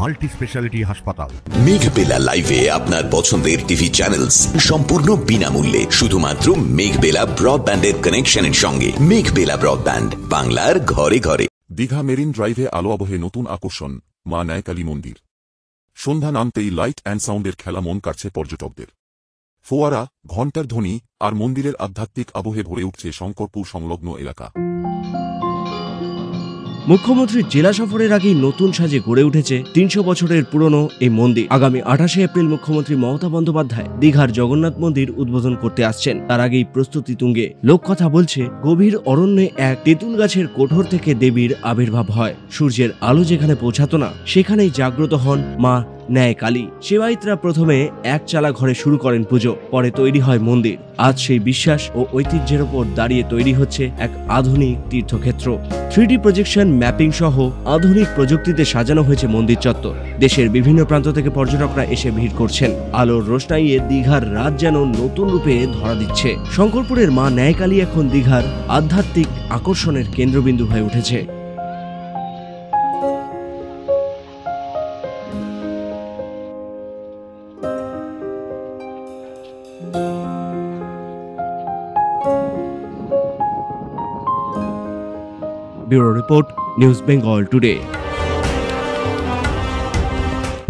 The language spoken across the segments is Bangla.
মাল্টি স্পেশালিটি হাসপাতাল। মেঘবেলা লাইভে আপনার পছন্দের টিভি চ্যানেলস সম্পূর্ণ বিনামূল্যে শুধুমাত্র মেঘবেলা ব্রডব্যান্ডের কানেকশনের সঙ্গে। মেঘবেলা ব্রডব্যান্ড, বাংলার ঘরে ঘরে। দীঘা মেরিন ড্রাইভে আলো আবহে নতুন আকর্ষণ মা ন্যায়কালী মন্দির। সন্ধ্যা নামতেই লাইট অ্যান্ড সাউন্ডের খেলা মন কাড়ছে পর্যটকদের। ফোয়ারা, ঘণ্টার ধ্বনি আর মন্দিরের আধ্যাত্মিক আবহে ভরে উঠছে শঙ্করপুর সংলগ্ন এলাকা। মুখ্যমন্ত্রীর জেলা সফরের আগেই নতুন সাজে গড়ে উঠেছে ৩০০ বছরের পুরনো এই মন্দির। আগামী ২৮শে এপ্রিল মুখ্যমন্ত্রী মমতা বন্দ্যোপাধ্যায় দীঘার জগন্নাথ মন্দির উদ্বোধন করতে আসছেন। তার আগেই প্রস্তুতি তুঙ্গে। লোককথা বলছে, গভীর অরণ্যে এক তেঁতুল গাছের কোঠর থেকে দেবীর আবির্ভাব হয়। সূর্যের আলো যেখানে পৌঁছাতো না, সেখানেই জাগ্রত হন মা ন্যায়কালী। সেবায়িতরা প্রথমে এক চালা ঘরে শুরু করেন পুজো, পরে তৈরি হয় মন্দির। আজ সেই বিশ্বাস ও ঐতিহ্যের ওপর দাঁড়িয়ে তৈরি হচ্ছে এক আধুনিক তীর্থক্ষেত্র। 3D প্রজেকশন, ম্যাপিং সহ আধুনিক প্রযুক্তিতে সাজানো হয়েছে মন্দির চত্বর। দেশের বিভিন্ন প্রান্ত থেকে পর্যটকরা এসে ভিড় করছেন। আলোর রোশনাইয়ে দীঘার রাত যেন নতুন রূপে ধরা দিচ্ছে। শঙ্করপুরের মা ন্যায়কালী এখন দীঘার আধ্যাত্মিক আকর্ষণের কেন্দ্রবিন্দু হয়ে উঠেছে। Bureau report, news Bengal today.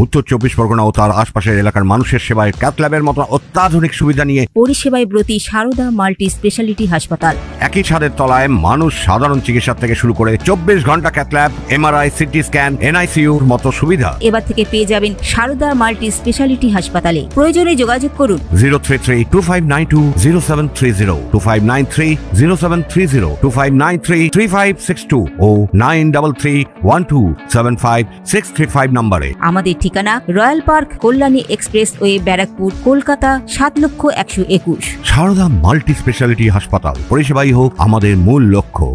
উত্তর ২৪ পরগনা ও তার আশপাশের এলাকার মানুষের সেবায় ক্যাথ ল্যাবের মতো অত্যাধুনিক সুবিধা নিয়ে পরিষেবায় ব্রতী সারদা মাল্টি স্পেশালিটি হাসপাতাল। একই ছাদের তলায় মানুষ সাধারণ চিকিৎসা থেকে শুরু করে ২৪ ঘন্টা cath lab, MRI, CT scan, এনআইসিইউর মতো সুবিধা এবার থেকে পেয়ে যাবেন সারদা মাল্টি স্পেশালিটি হাসপাতালে। প্রয়োজনে যোগাযোগ করুন 033-2592-0730, 2593-0730, 2593-3562 ও 9331275635 নম্বরে। আমাদের ঠিকানা Royal Park, Kalyani Expressway, Barrackpore, Kolkata ৭,১২১। সারদা মাল্টি স্পেশালিটি হাসপাতাল, পরিষেবাই হোক আমাদের মূল লক্ষ্য।